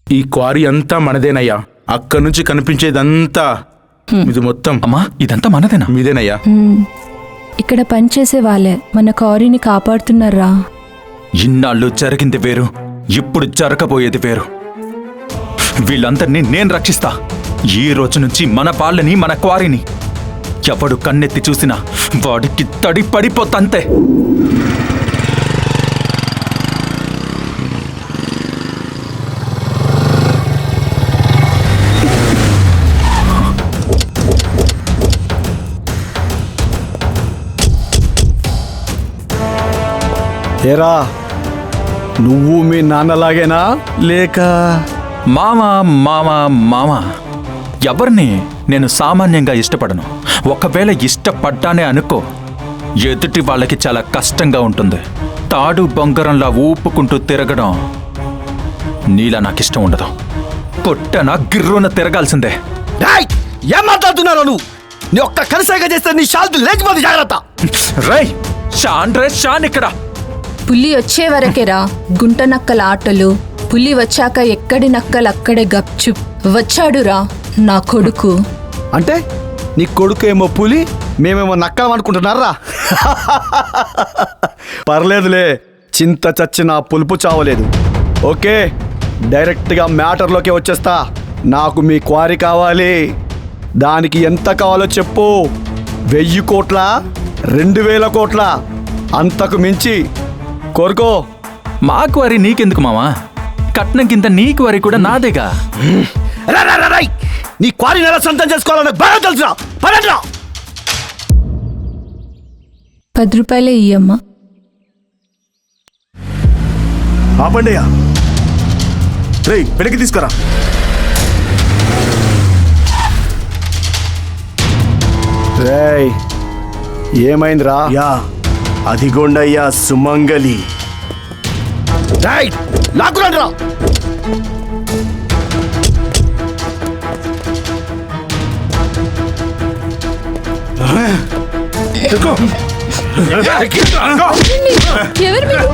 ఈ క్వారీ అంతా మనదేనయ్యా. అక్కడి నుంచి కనిపించేదంతా ఇది మొత్తం. అమ్మా, ఇదంతా మనదేనా? మీదేనయ్యా. ఇక్కడ పనిచేసే వాళ్ళే మన కారీని కాపాడుతున్నారా. ఇన్నాళ్ళు జరిగింది వేరు, ఇప్పుడు జరగబోయేది వేరు. వీళ్ళందరినీ నేను రక్షిస్తా. ఈ రోజు నుంచి మన వాళ్ళని, మన క్వారీని ఎవడు కన్నెత్తి చూసినా వాడికి తడి పడిపోతంతే. ఏరా, నువ్వు మీ నాన్నలాగేనా లేక? మామా మామా మామా, ఎవరిని నేను సామాన్యంగా ఇష్టపడను. ఒకవేళ ఇష్టపడ్డానే అనుకో, ఎదుటి వాళ్ళకి చాలా కష్టంగా ఉంటుంది. తాడు బొంగరంలా ఊపుకుంటూ తిరగడం నీలా నాకిష్టం ఉండదు. పొట్టన గిర్రున తిరగాల్సిందే. ఏం మాట్లాడుతున్నావు నువ్వు? నీ ఒక్క కనసాగా చేస్తే నీ షాల్తు లేచిపోతే జాగ్రత్త. రై షాన్ రే షాన్, ఇక్కడ పులి వచ్చే వరకేరా గుంట నక్కల ఆటలు. పులి వచ్చాక ఎక్కడి నక్కలు అక్కడే గప్చుప్. వచ్చాడురా నా కొడుకు. అంటే నీ కొడుకు ఏమో పులి, మేమేమో నక్కలం అనుకుంటున్నారా? పర్లేదులే, చింత చచ్చిన పులుపు చావలేదు. ఓకే, డైరెక్ట్గా మ్యాటర్లోకి వచ్చేస్తా. నాకు మీ క్వారీ కావాలి. దానికి ఎంత కావాలో చెప్పు. 1000 కోట్ల, 2000 కోట్ల, అంతకు మించి కోరుకో. మా క్వారీ నీకెందుకు మామా? కట్నం కింద నీ క్వారీ కూడా నాదేగా. నీ క్వారీ ఎలా సొంతం చేసుకోవాలని బాగా తెలుసురా. పదండ్రా. 10 రూపాయలే ఇయ్యమ్మా. ఆపండియా, రేయ్ వెనక్కి తీసుకురా. రేయ్, ఏమైందిరా? యా, అదిగోండయ్యా సుమంగలి. రేయ్, లాక్కురండిరా. ఎవరు మీరు?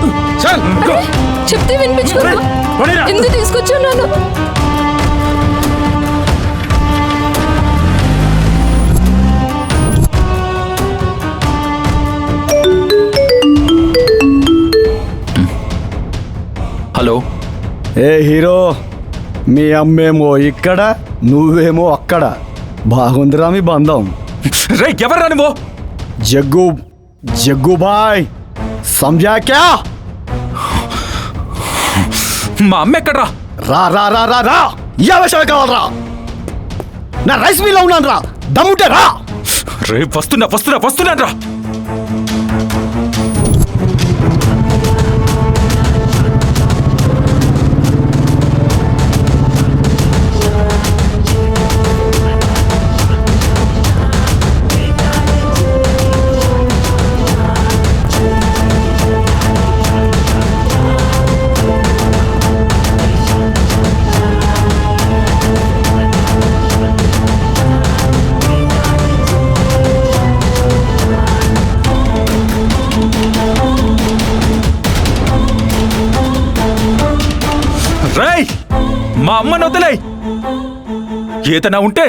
చెప్తే వినిపించుకోరా. ఎందుకు తీసుకొచ్చావు నన్ను? హలో. ఏ హీరో, మీ అమ్మేమో ఇక్కడ, నువ్వేమో అక్కడ. బాగుందిరా మీ బంధం. రే ఎవర్రా నువ్వు? జగ్గు, జగ్గు బాయ్, సమझा क्या? మా అమ్మ ఎక్కడ్రా? రా రా రా రా రా. ఈ ఆవేశమే కావాలరా. నా రైస్ మిల్లో ఉన్నాను రా. దమ్ముంటే రా. రే వస్తున్నాను రా. రేయ్, మా అమ్మను వదిలేయ్. ఏదైనా ఉంటే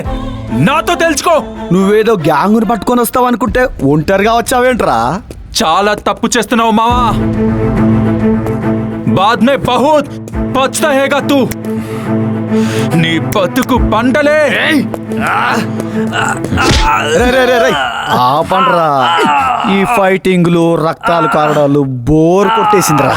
నాతో తెలుసుకో. నువ్వేదో గ్యాంగుని పట్టుకొని వస్తావు అనుకుంటే ఒంటరిగా వచ్చావేంట్రా? చాలా తప్పు చేస్తున్నావు మావా. బాద్ మే బహుత్ పచ్తాయేగా తూ. నీ బతుకు పంటలే. ఆపండ్రా. ఈ ఫైటింగ్లు, రక్తాలు కారడాలు బోర్ కొట్టేసిందిరా.